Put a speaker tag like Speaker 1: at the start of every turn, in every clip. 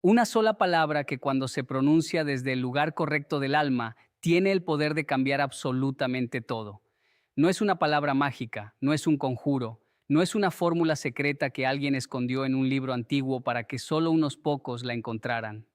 Speaker 1: Una sola palabra que cuando se pronuncia desde el lugar correcto del alma, tiene el poder de cambiar absolutamente todo. No es una palabra mágica, no es un conjuro, no es una fórmula secreta que alguien escondió en un libro antiguo para que solo unos pocos la encontraran.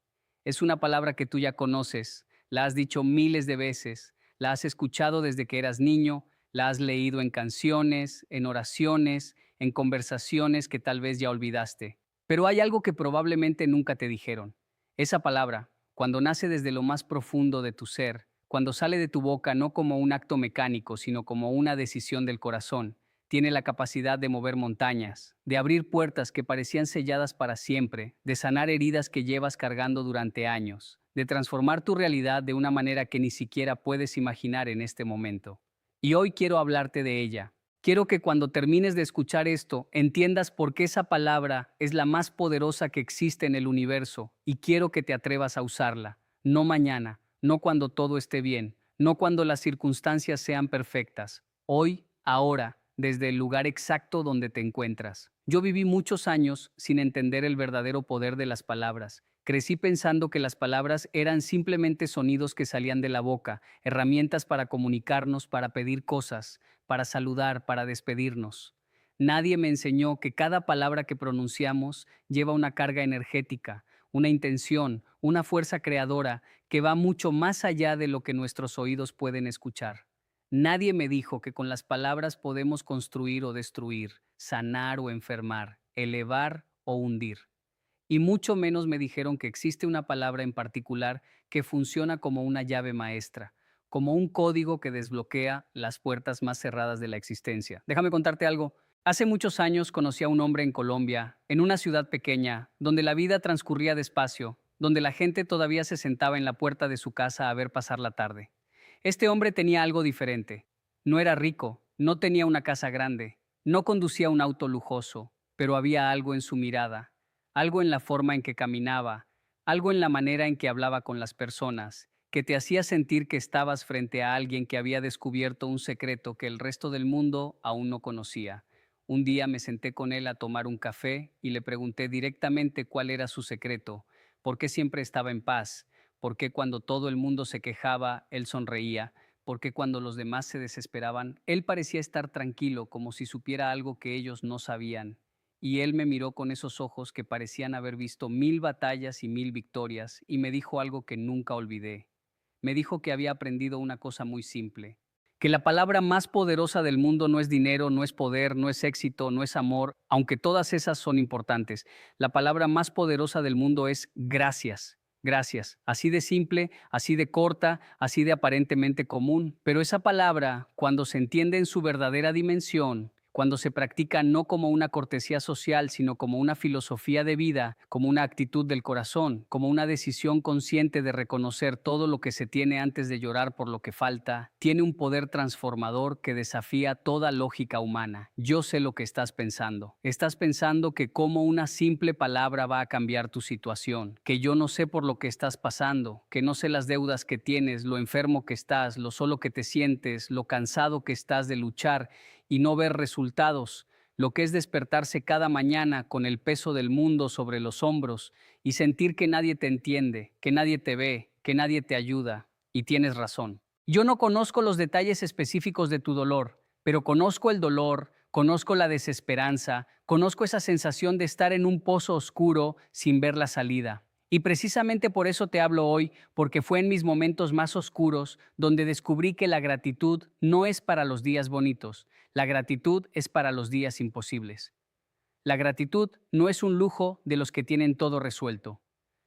Speaker 1: Es una palabra que tú ya conoces, la has dicho miles de veces, la has escuchado desde que eras niño, la has leído en canciones, en oraciones, en conversaciones que tal vez ya olvidaste. Pero hay algo que probablemente nunca te dijeron. Esa palabra, cuando nace desde lo más profundo de tu ser, cuando sale de tu boca no como un acto mecánico, sino como una decisión del corazón, tiene la capacidad de mover montañas, de abrir puertas que parecían selladas para siempre, de sanar heridas que llevas cargando durante años, de transformar tu realidad de una manera que ni siquiera puedes imaginar en este momento. Y hoy quiero hablarte de ella. Quiero que cuando termines de escuchar esto, entiendas por qué esa palabra es la más poderosa que existe en el universo y quiero que te atrevas a usarla, no mañana, no cuando todo esté bien, no cuando las circunstancias sean perfectas, hoy, ahora, desde el lugar exacto donde te encuentras. Yo viví muchos años sin entender el verdadero poder de las palabras. Crecí pensando que las palabras eran simplemente sonidos que salían de la boca, herramientas para comunicarnos, para pedir cosas, para saludar, para despedirnos. Nadie me enseñó que cada palabra que pronunciamos lleva una carga energética, una intención, una fuerza creadora que va mucho más allá de lo que nuestros oídos pueden escuchar. Nadie me dijo que con las palabras podemos construir o destruir, sanar o enfermar, elevar o hundir. Y mucho menos me dijeron que existe una palabra en particular que funciona como una llave maestra, como un código que desbloquea las puertas más cerradas de la existencia. Déjame contarte algo. Hace muchos años conocí a un hombre en Colombia, en una ciudad pequeña, donde la vida transcurría despacio, donde la gente todavía se sentaba en la puerta de su casa a ver pasar la tarde. Este hombre tenía algo diferente. No era rico, no tenía una casa grande, no conducía un auto lujoso, pero había algo en su mirada, algo en la forma en que caminaba, algo en la manera en que hablaba con las personas, que te hacía sentir que estabas frente a alguien que había descubierto un secreto que el resto del mundo aún no conocía. Un día me senté con él a tomar un café y le pregunté directamente cuál era su secreto, por qué siempre estaba en paz, por qué cuando todo el mundo se quejaba, él sonreía, por qué cuando los demás se desesperaban, él parecía estar tranquilo como si supiera algo que ellos no sabían. Y él me miró con esos ojos que parecían haber visto 1000 batallas y 1000 victorias, y me dijo algo que nunca olvidé. Me dijo que había aprendido una cosa muy simple, que la palabra más poderosa del mundo no es dinero, no es poder, no es éxito, no es amor, aunque todas esas son importantes. La palabra más poderosa del mundo es gracias. Gracias. Así de simple, así de corta, así de aparentemente común. Pero esa palabra, cuando se entiende en su verdadera dimensión, cuando se practica no como una cortesía social, sino como una filosofía de vida, como una actitud del corazón, como una decisión consciente de reconocer todo lo que se tiene antes de llorar por lo que falta, tiene un poder transformador que desafía toda lógica humana. Yo sé lo que estás pensando. Estás pensando que como una simple palabra va a cambiar tu situación, que yo no sé por lo que estás pasando, que no sé las deudas que tienes, lo enfermo que estás, lo solo que te sientes, lo cansado que estás de luchar y no ver resultados, lo que es despertarse cada mañana con el peso del mundo sobre los hombros y sentir que nadie te entiende, que nadie te ve, que nadie te ayuda. Y tienes razón. Yo no conozco los detalles específicos de tu dolor, pero conozco el dolor, conozco la desesperanza, conozco esa sensación de estar en un pozo oscuro sin ver la salida. Y precisamente por eso te hablo hoy, porque fue en mis momentos más oscuros donde descubrí que la gratitud no es para los días bonitos, la gratitud es para los días imposibles. La gratitud no es un lujo de los que tienen todo resuelto.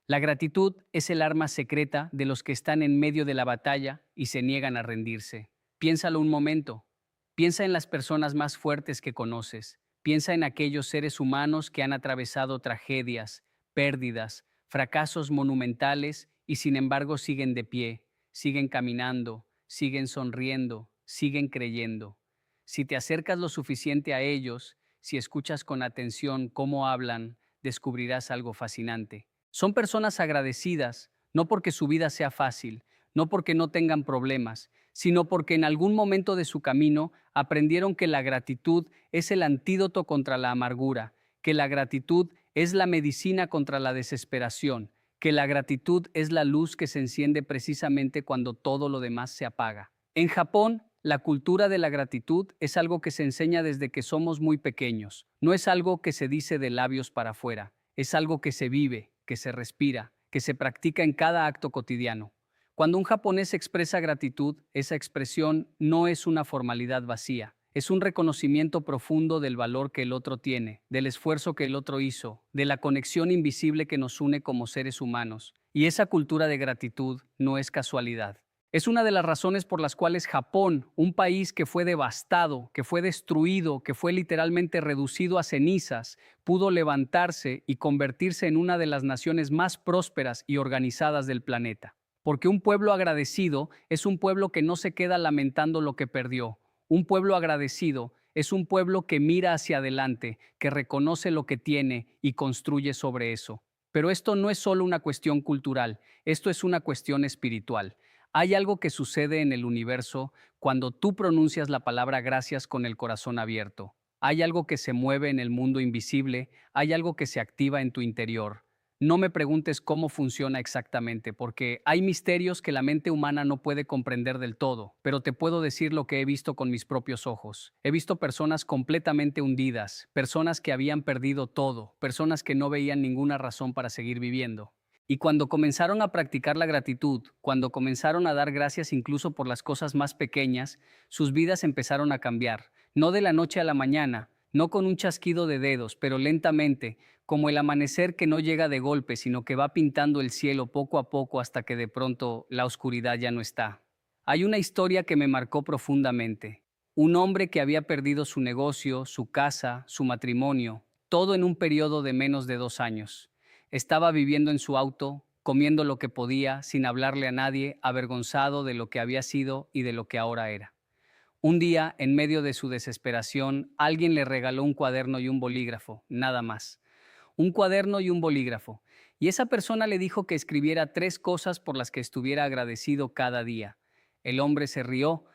Speaker 1: La gratitud es el arma secreta de los que están en medio de la batalla y se niegan a rendirse. Piénsalo un momento. Piensa en las personas más fuertes que conoces. Piensa en aquellos seres humanos que han atravesado tragedias, pérdidas, fracasos monumentales y sin embargo siguen de pie, siguen caminando, siguen sonriendo, siguen creyendo. Si te acercas lo suficiente a ellos, si escuchas con atención cómo hablan, descubrirás algo fascinante. Son personas agradecidas, no porque su vida sea fácil, no porque no tengan problemas, sino porque en algún momento de su camino aprendieron que la gratitud es el antídoto contra la amargura, que la gratitud es la medicina contra la desesperación, que la gratitud es la luz que se enciende precisamente cuando todo lo demás se apaga. En Japón, la cultura de la gratitud es algo que se enseña desde que somos muy pequeños. No es algo que se dice de labios para afuera, es algo que se vive, que se respira, que se practica en cada acto cotidiano. Cuando un japonés expresa gratitud, esa expresión no es una formalidad vacía, es un reconocimiento profundo del valor que el otro tiene, del esfuerzo que el otro hizo, de la conexión invisible que nos une como seres humanos. Y esa cultura de gratitud no es casualidad. Es una de las razones por las cuales Japón, un país que fue devastado, que fue destruido, que fue literalmente reducido a cenizas, pudo levantarse y convertirse en una de las naciones más prósperas y organizadas del planeta. Porque un pueblo agradecido es un pueblo que no se queda lamentando lo que perdió. Un pueblo agradecido es un pueblo que mira hacia adelante, que reconoce lo que tiene y construye sobre eso. Pero esto no es solo una cuestión cultural, esto es una cuestión espiritual. Hay algo que sucede en el universo cuando tú pronuncias la palabra gracias con el corazón abierto. Hay algo que se mueve en el mundo invisible, hay algo que se activa en tu interior. No me preguntes cómo funciona exactamente, porque hay misterios que la mente humana no puede comprender del todo, pero te puedo decir lo que he visto con mis propios ojos. He visto personas completamente hundidas, personas que habían perdido todo, personas que no veían ninguna razón para seguir viviendo. Y cuando comenzaron a practicar la gratitud, cuando comenzaron a dar gracias incluso por las cosas más pequeñas, sus vidas empezaron a cambiar, no de la noche a la mañana, no con un chasquido de dedos, pero lentamente, como el amanecer que no llega de golpe, sino que va pintando el cielo poco a poco hasta que de pronto la oscuridad ya no está. Hay una historia que me marcó profundamente. Un hombre que había perdido su negocio, su casa, su matrimonio, todo en un periodo de menos de 2 años. Estaba viviendo en su auto, comiendo lo que podía, sin hablarle a nadie, avergonzado de lo que había sido y de lo que ahora era. Un día, en medio de su desesperación, alguien le regaló un cuaderno y un bolígrafo, nada más. Un cuaderno y un bolígrafo. Y esa persona le dijo que escribiera 3 cosas por las que estuviera agradecido cada día. El hombre se rió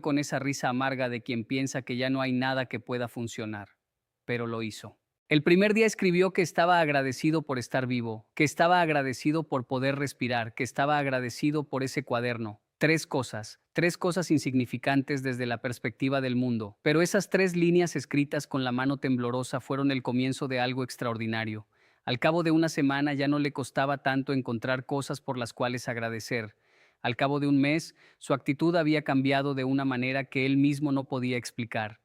Speaker 1: con esa risa amarga de quien piensa que ya no hay nada que pueda funcionar. Pero lo hizo. El primer día escribió que estaba agradecido por estar vivo, que estaba agradecido por poder respirar, que estaba agradecido por ese cuaderno. 3 cosas insignificantes desde la perspectiva del mundo, pero esas 3 líneas escritas con la mano temblorosa fueron el comienzo de algo extraordinario. Al cabo de una semana ya no le costaba tanto encontrar cosas por las cuales agradecer. Al cabo de un mes, su actitud había cambiado de una manera que él mismo no podía explicar.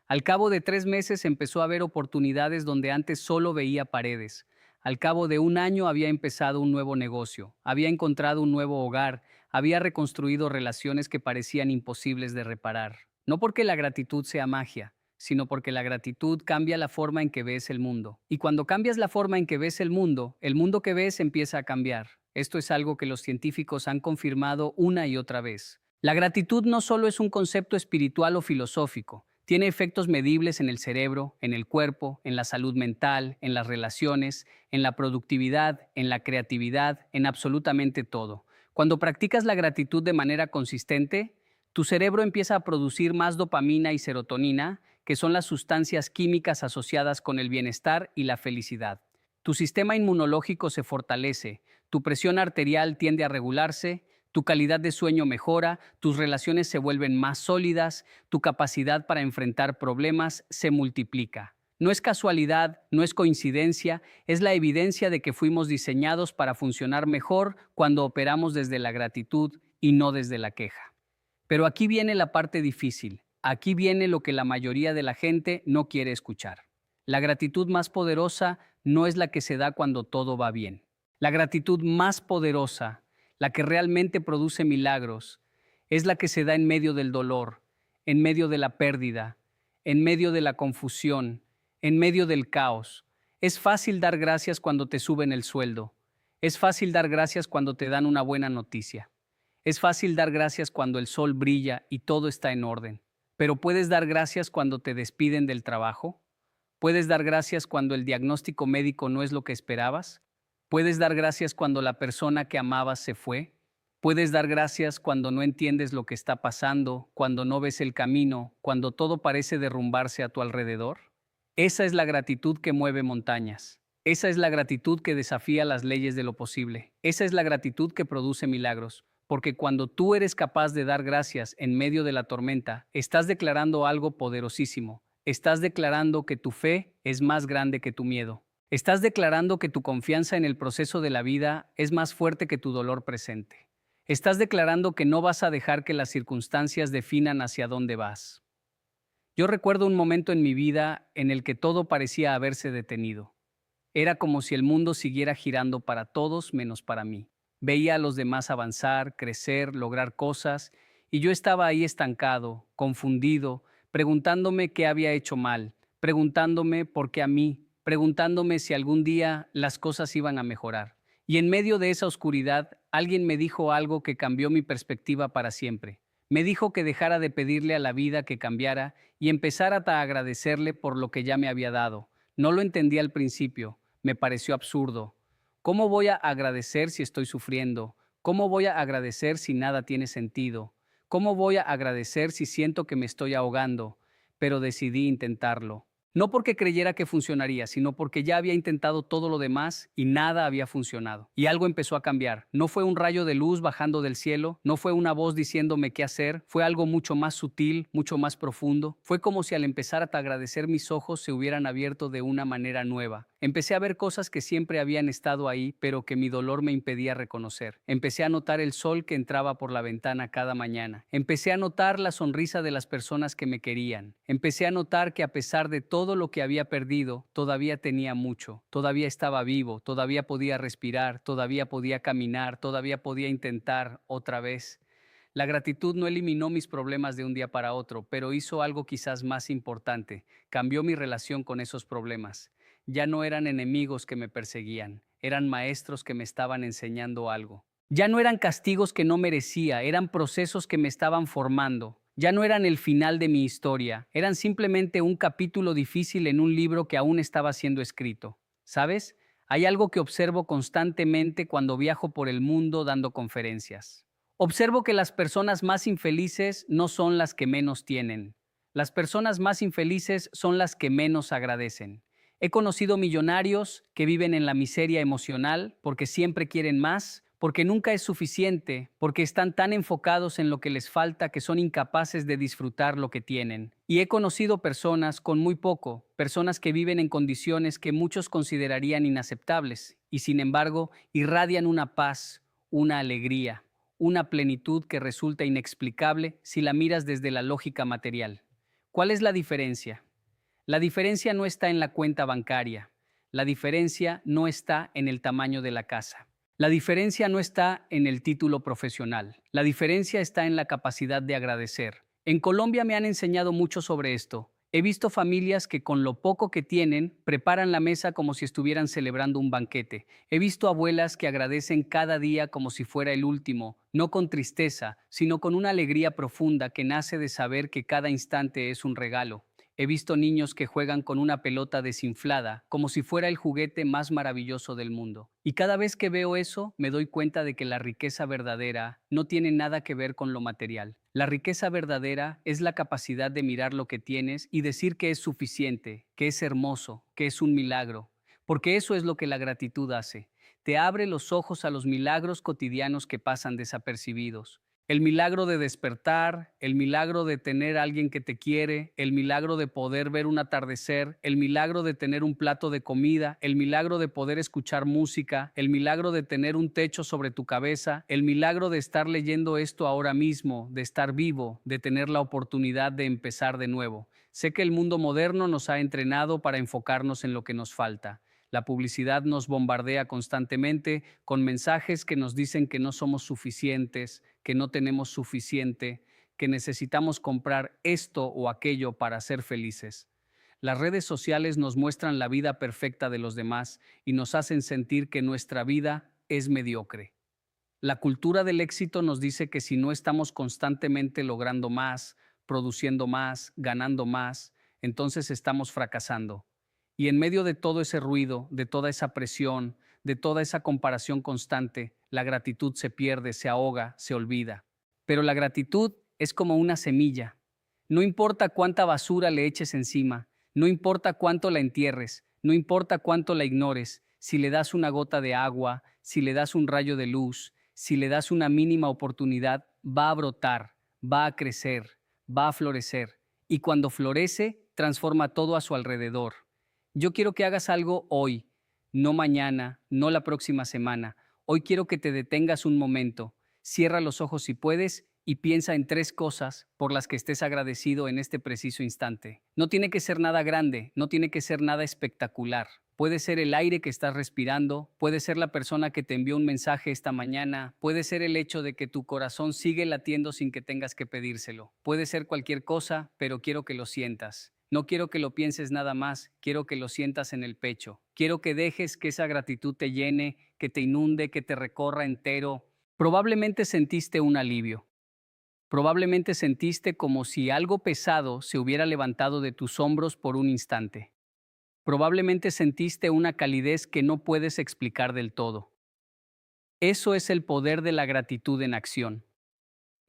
Speaker 1: Al cabo de 3 meses empezó a ver oportunidades donde antes solo veía paredes. Al cabo de un año había empezado un nuevo negocio, había encontrado un nuevo hogar, había reconstruido relaciones que parecían imposibles de reparar. No porque la gratitud sea magia, sino porque la gratitud cambia la forma en que ves el mundo. Y cuando cambias la forma en que ves el mundo que ves empieza a cambiar. Esto es algo que los científicos han confirmado una y otra vez. La gratitud no solo es un concepto espiritual o filosófico, tiene efectos medibles en el cerebro, en el cuerpo, en la salud mental, en las relaciones, en la productividad, en la creatividad, en absolutamente todo. Cuando practicas la gratitud de manera consistente, tu cerebro empieza a producir más dopamina y serotonina, que son las sustancias químicas asociadas con el bienestar y la felicidad. Tu sistema inmunológico se fortalece, tu presión arterial tiende a regularse, tu calidad de sueño mejora, tus relaciones se vuelven más sólidas, tu capacidad para enfrentar problemas se multiplica. No es casualidad, no es coincidencia, es la evidencia de que fuimos diseñados para funcionar mejor cuando operamos desde la gratitud y no desde la queja. Pero aquí viene la parte difícil, aquí viene lo que la mayoría de la gente no quiere escuchar. La gratitud más poderosa no es la que se da cuando todo va bien. La gratitud más poderosa, la que realmente produce milagros, es la que se da en medio del dolor, en medio de la pérdida, en medio de la confusión, en medio del caos. Es fácil dar gracias cuando te suben el sueldo. Es fácil dar gracias cuando te dan una buena noticia. Es fácil dar gracias cuando el sol brilla y todo está en orden. Pero ¿puedes dar gracias cuando te despiden del trabajo? ¿Puedes dar gracias cuando el diagnóstico médico no es lo que esperabas? ¿Puedes dar gracias cuando la persona que amabas se fue? ¿Puedes dar gracias cuando no entiendes lo que está pasando, cuando no ves el camino, cuando todo parece derrumbarse a tu alrededor? Esa es la gratitud que mueve montañas. Esa es la gratitud que desafía las leyes de lo posible. Esa es la gratitud que produce milagros. Porque cuando tú eres capaz de dar gracias en medio de la tormenta, estás declarando algo poderosísimo. Estás declarando que tu fe es más grande que tu miedo. Estás declarando que tu confianza en el proceso de la vida es más fuerte que tu dolor presente. Estás declarando que no vas a dejar que las circunstancias definan hacia dónde vas. Yo recuerdo un momento en mi vida en el que todo parecía haberse detenido. Era como si el mundo siguiera girando para todos menos para mí. Veía a los demás avanzar, crecer, lograr cosas, y yo estaba ahí estancado, confundido, preguntándome qué había hecho mal, preguntándome por qué a mí, preguntándome si algún día las cosas iban a mejorar. Y en medio de esa oscuridad, alguien me dijo algo que cambió mi perspectiva para siempre. Me dijo que dejara de pedirle a la vida que cambiara y empezara a agradecerle por lo que ya me había dado. No lo entendí al principio, me pareció absurdo. ¿Cómo voy a agradecer si estoy sufriendo? ¿Cómo voy a agradecer si nada tiene sentido? ¿Cómo voy a agradecer si siento que me estoy ahogando? Pero decidí intentarlo. No porque creyera que funcionaría, sino porque ya había intentado todo lo demás y nada había funcionado. Y algo empezó a cambiar. No fue un rayo de luz bajando del cielo, no fue una voz diciéndome qué hacer, fue algo mucho más sutil, mucho más profundo. Fue como si al empezar a agradecer mis ojos se hubieran abierto de una manera nueva. Empecé a ver cosas que siempre habían estado ahí, pero que mi dolor me impedía reconocer. Empecé a notar el sol que entraba por la ventana cada mañana. Empecé a notar la sonrisa de las personas que me querían. Empecé a notar que a pesar de todo lo que había perdido, todavía tenía mucho. Todavía estaba vivo, todavía podía respirar, todavía podía caminar, todavía podía intentar otra vez. La gratitud no eliminó mis problemas de un día para otro, pero hizo algo quizás más importante. Cambió mi relación con esos problemas. Ya no eran enemigos que me perseguían, eran maestros que me estaban enseñando algo. Ya no eran castigos que no merecía, eran procesos que me estaban formando. Ya no eran el final de mi historia, eran simplemente un capítulo difícil en un libro que aún estaba siendo escrito. ¿Sabes? Hay algo que observo constantemente cuando viajo por el mundo dando conferencias. Observo que las personas más infelices no son las que menos tienen. Las personas más infelices son las que menos agradecen. He conocido millonarios que viven en la miseria emocional porque siempre quieren más, porque nunca es suficiente, porque están tan enfocados en lo que les falta que son incapaces de disfrutar lo que tienen. Y he conocido personas con muy poco, personas que viven en condiciones que muchos considerarían inaceptables, y sin embargo irradian una paz, una alegría, una plenitud que resulta inexplicable si la miras desde la lógica material. ¿Cuál es la diferencia? La diferencia no está en la cuenta bancaria. La diferencia no está en el tamaño de la casa. La diferencia no está en el título profesional. La diferencia está en la capacidad de agradecer. En Colombia me han enseñado mucho sobre esto. He visto familias que con lo poco que tienen preparan la mesa como si estuvieran celebrando un banquete. He visto abuelas que agradecen cada día como si fuera el último, no con tristeza, sino con una alegría profunda que nace de saber que cada instante es un regalo. He visto niños que juegan con una pelota desinflada, como si fuera el juguete más maravilloso del mundo. Y cada vez que veo eso, me doy cuenta de que la riqueza verdadera no tiene nada que ver con lo material. La riqueza verdadera es la capacidad de mirar lo que tienes y decir que es suficiente, que es hermoso, que es un milagro. Porque eso es lo que la gratitud hace. Te abre los ojos a los milagros cotidianos que pasan desapercibidos. El milagro de despertar, el milagro de tener a alguien que te quiere, el milagro de poder ver un atardecer, el milagro de tener un plato de comida, el milagro de poder escuchar música, el milagro de tener un techo sobre tu cabeza, el milagro de estar leyendo esto ahora mismo, de estar vivo, de tener la oportunidad de empezar de nuevo. Sé que el mundo moderno nos ha entrenado para enfocarnos en lo que nos falta. La publicidad nos bombardea constantemente con mensajes que nos dicen que no somos suficientes, que no tenemos suficiente, que necesitamos comprar esto o aquello para ser felices. Las redes sociales nos muestran la vida perfecta de los demás y nos hacen sentir que nuestra vida es mediocre. La cultura del éxito nos dice que si no estamos constantemente logrando más, produciendo más, ganando más, entonces estamos fracasando. Y en medio de todo ese ruido, de toda esa presión, de toda esa comparación constante, la gratitud se pierde, se ahoga, se olvida. Pero la gratitud es como una semilla. No importa cuánta basura le eches encima, no importa cuánto la entierres, No importa cuánto la ignores, si le das una gota de agua, si le das un rayo de luz, si le das una mínima oportunidad, va a brotar, va a crecer, va a florecer. Y cuando florece, transforma todo a su alrededor. Yo quiero que hagas algo hoy, no mañana, no la próxima semana. Hoy quiero que te detengas un momento. Cierra los ojos si puedes y piensa en 3 cosas por las que estés agradecido en este preciso instante. No tiene que ser nada grande, no tiene que ser nada espectacular. Puede ser el aire que estás respirando, puede ser la persona que te envió un mensaje esta mañana, puede ser el hecho de que tu corazón sigue latiendo sin que tengas que pedírselo. Puede ser cualquier cosa, pero quiero que lo sientas. No quiero que lo pienses nada más, quiero que lo sientas en el pecho. Quiero que dejes que esa gratitud te llene, que te inunde, que te recorra entero. Probablemente sentiste un alivio. Probablemente sentiste como si algo pesado se hubiera levantado de tus hombros por un instante. Probablemente sentiste una calidez que no puedes explicar del todo. Eso es el poder de la gratitud en acción.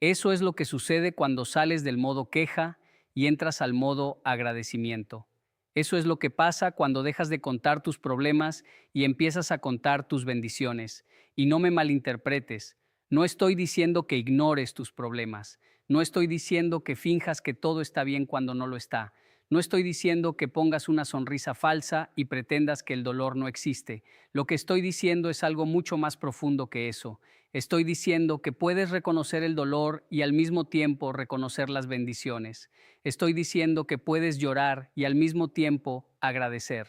Speaker 1: Eso es lo que sucede cuando sales del modo queja y entras al modo agradecimiento. Eso es lo que pasa cuando dejas de contar tus problemas y empiezas a contar tus bendiciones. Y no me malinterpretes, no estoy diciendo que ignores tus problemas, no estoy diciendo que finjas que todo está bien cuando no lo está, no estoy diciendo que pongas una sonrisa falsa y pretendas que el dolor no existe. Lo que estoy diciendo es algo mucho más profundo que eso. Estoy diciendo que puedes reconocer el dolor y al mismo tiempo reconocer las bendiciones. Estoy diciendo que puedes llorar y al mismo tiempo agradecer.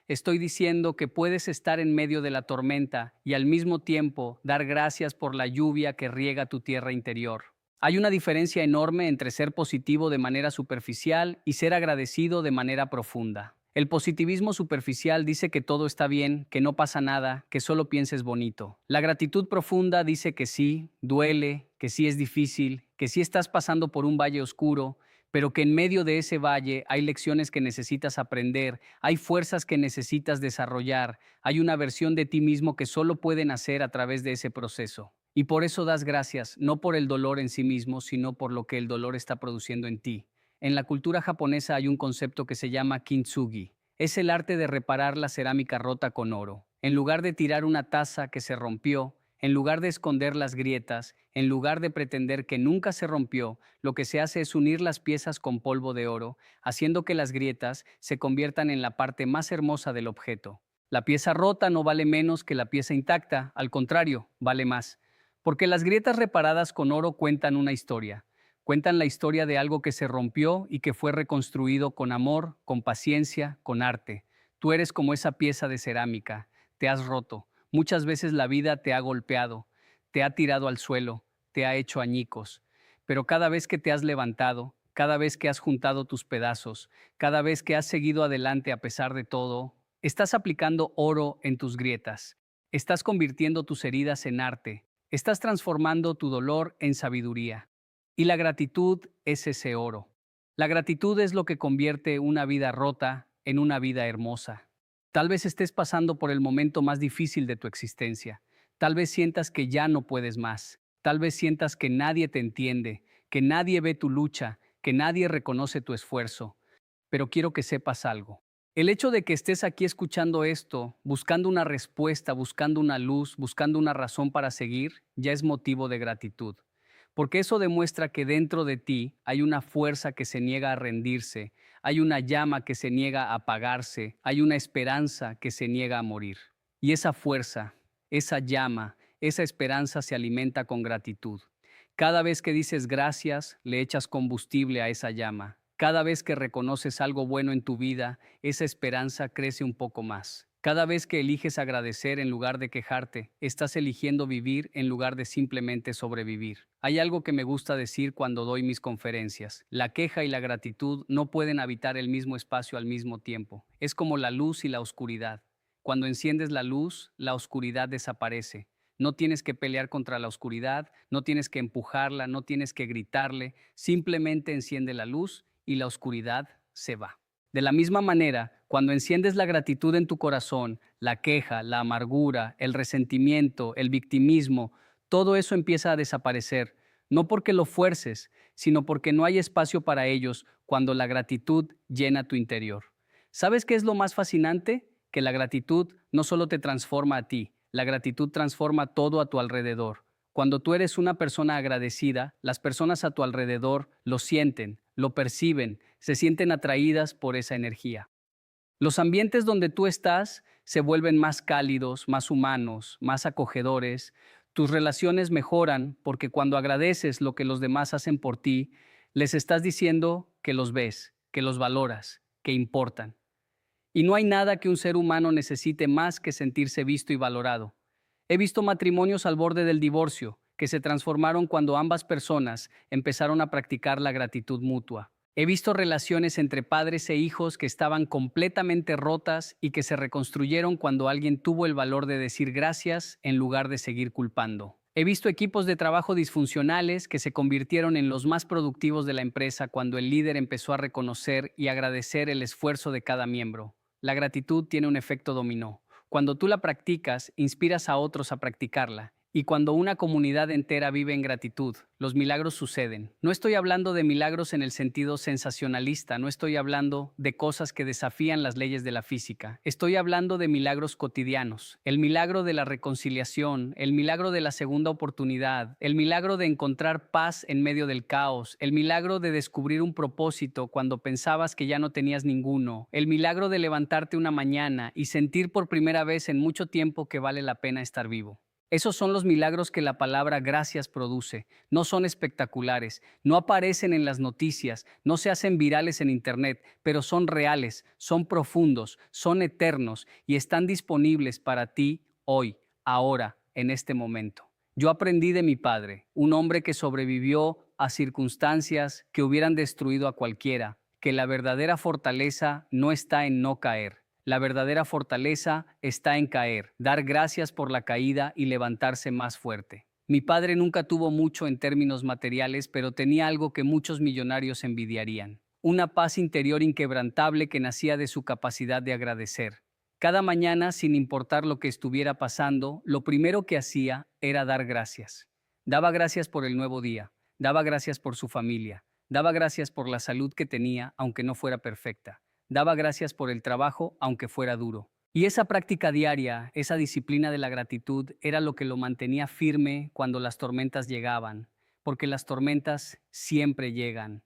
Speaker 1: Estoy diciendo que puedes estar en medio de la tormenta y al mismo tiempo dar gracias por la lluvia que riega tu tierra interior. Hay una diferencia enorme entre ser positivo de manera superficial y ser agradecido de manera profunda. El positivismo superficial dice que todo está bien, que no pasa nada, que solo pienses bonito. La gratitud profunda dice que sí, duele, que sí es difícil, que sí estás pasando por un valle oscuro, pero que en medio de ese valle hay lecciones que necesitas aprender, hay fuerzas que necesitas desarrollar, hay una versión de ti mismo que solo puede nacer a través de ese proceso. Y por eso das gracias, no por el dolor en sí mismo, sino por lo que el dolor está produciendo en ti. En la cultura japonesa hay un concepto que se llama kintsugi. Es el arte de reparar la cerámica rota con oro. En lugar de tirar una taza que se rompió, en lugar de esconder las grietas, en lugar de pretender que nunca se rompió, lo que se hace es unir las piezas con polvo de oro, haciendo que las grietas se conviertan en la parte más hermosa del objeto. La pieza rota no vale menos que la pieza intacta, al contrario, vale más. Porque las grietas reparadas con oro cuentan una historia. Cuentan la historia de algo que se rompió y que fue reconstruido con amor, con paciencia, con arte. Tú eres como esa pieza de cerámica. Te has roto. Muchas veces la vida te ha golpeado, te ha tirado al suelo, te ha hecho añicos. Pero cada vez que te has levantado, cada vez que has juntado tus pedazos, cada vez que has seguido adelante a pesar de todo, estás aplicando oro en tus grietas. Estás convirtiendo tus heridas en arte. Estás transformando tu dolor en sabiduría. Y la gratitud es ese oro. La gratitud es lo que convierte una vida rota en una vida hermosa. Tal vez estés pasando por el momento más difícil de tu existencia. Tal vez sientas que ya no puedes más. Tal vez sientas que nadie te entiende, que nadie ve tu lucha, que nadie reconoce tu esfuerzo. Pero quiero que sepas algo. El hecho de que estés aquí escuchando esto, buscando una respuesta, buscando una luz, buscando una razón para seguir, ya es motivo de gratitud. Porque eso demuestra que dentro de ti hay una fuerza que se niega a rendirse, hay una llama que se niega a apagarse, hay una esperanza que se niega a morir. Y esa fuerza, esa llama, esa esperanza se alimenta con gratitud. Cada vez que dices gracias, le echas combustible a esa llama. Cada vez que reconoces algo bueno en tu vida, esa esperanza crece un poco más. Cada vez que eliges agradecer en lugar de quejarte, estás eligiendo vivir en lugar de simplemente sobrevivir. Hay algo que me gusta decir cuando doy mis conferencias. La queja y la gratitud no pueden habitar el mismo espacio al mismo tiempo. Es como la luz y la oscuridad. Cuando enciendes la luz, la oscuridad desaparece. No tienes que pelear contra la oscuridad, no tienes que empujarla, no tienes que gritarle, simplemente enciende la luz y la oscuridad se va. De la misma manera, cuando enciendes la gratitud en tu corazón, la queja, la amargura, el resentimiento, el victimismo, todo eso empieza a desaparecer, no porque lo fuerces, sino porque no hay espacio para ellos cuando la gratitud llena tu interior. ¿Sabes qué es lo más fascinante? Que la gratitud no solo te transforma a ti, la gratitud transforma todo a tu alrededor. Cuando tú eres una persona agradecida, las personas a tu alrededor lo sienten, lo perciben, se sienten atraídas por esa energía. Los ambientes donde tú estás se vuelven más cálidos, más humanos, más acogedores. Tus relaciones mejoran porque cuando agradeces lo que los demás hacen por ti, les estás diciendo que los ves, que los valoras, que importan. Y no hay nada que un ser humano necesite más que sentirse visto y valorado. He visto matrimonios al borde del divorcio, que se transformaron cuando ambas personas empezaron a practicar la gratitud mutua. He visto relaciones entre padres e hijos que estaban completamente rotas y que se reconstruyeron cuando alguien tuvo el valor de decir gracias en lugar de seguir culpando. He visto equipos de trabajo disfuncionales que se convirtieron en los más productivos de la empresa cuando el líder empezó a reconocer y agradecer el esfuerzo de cada miembro. La gratitud tiene un efecto dominó. Cuando tú la practicas, inspiras a otros a practicarla. Y cuando una comunidad entera vive en gratitud, los milagros suceden. No estoy hablando de milagros en el sentido sensacionalista, no estoy hablando de cosas que desafían las leyes de la física. Estoy hablando de milagros cotidianos. El milagro de la reconciliación, el milagro de la segunda oportunidad, el milagro de encontrar paz en medio del caos, el milagro de descubrir un propósito cuando pensabas que ya no tenías ninguno, el milagro de levantarte una mañana y sentir por primera vez en mucho tiempo que vale la pena estar vivo. Esos son los milagros que la palabra gracias produce. No son espectaculares, no aparecen en las noticias, no se hacen virales en Internet, pero son reales, son profundos, son eternos y están disponibles para ti hoy, ahora, en este momento. Yo aprendí de mi padre, un hombre que sobrevivió a circunstancias que hubieran destruido a cualquiera, que la verdadera fortaleza no está en no caer. La verdadera fortaleza está en caer, dar gracias por la caída y levantarse más fuerte. Mi padre nunca tuvo mucho en términos materiales, pero tenía algo que muchos millonarios envidiarían. Una paz interior inquebrantable que nacía de su capacidad de agradecer. Cada mañana, sin importar lo que estuviera pasando, lo primero que hacía era dar gracias. Daba gracias por el nuevo día, daba gracias por su familia, daba gracias por la salud que tenía, aunque no fuera perfecta. Daba gracias por el trabajo, aunque fuera duro. Y esa práctica diaria, esa disciplina de la gratitud, era lo que lo mantenía firme cuando las tormentas llegaban, porque las tormentas siempre llegan.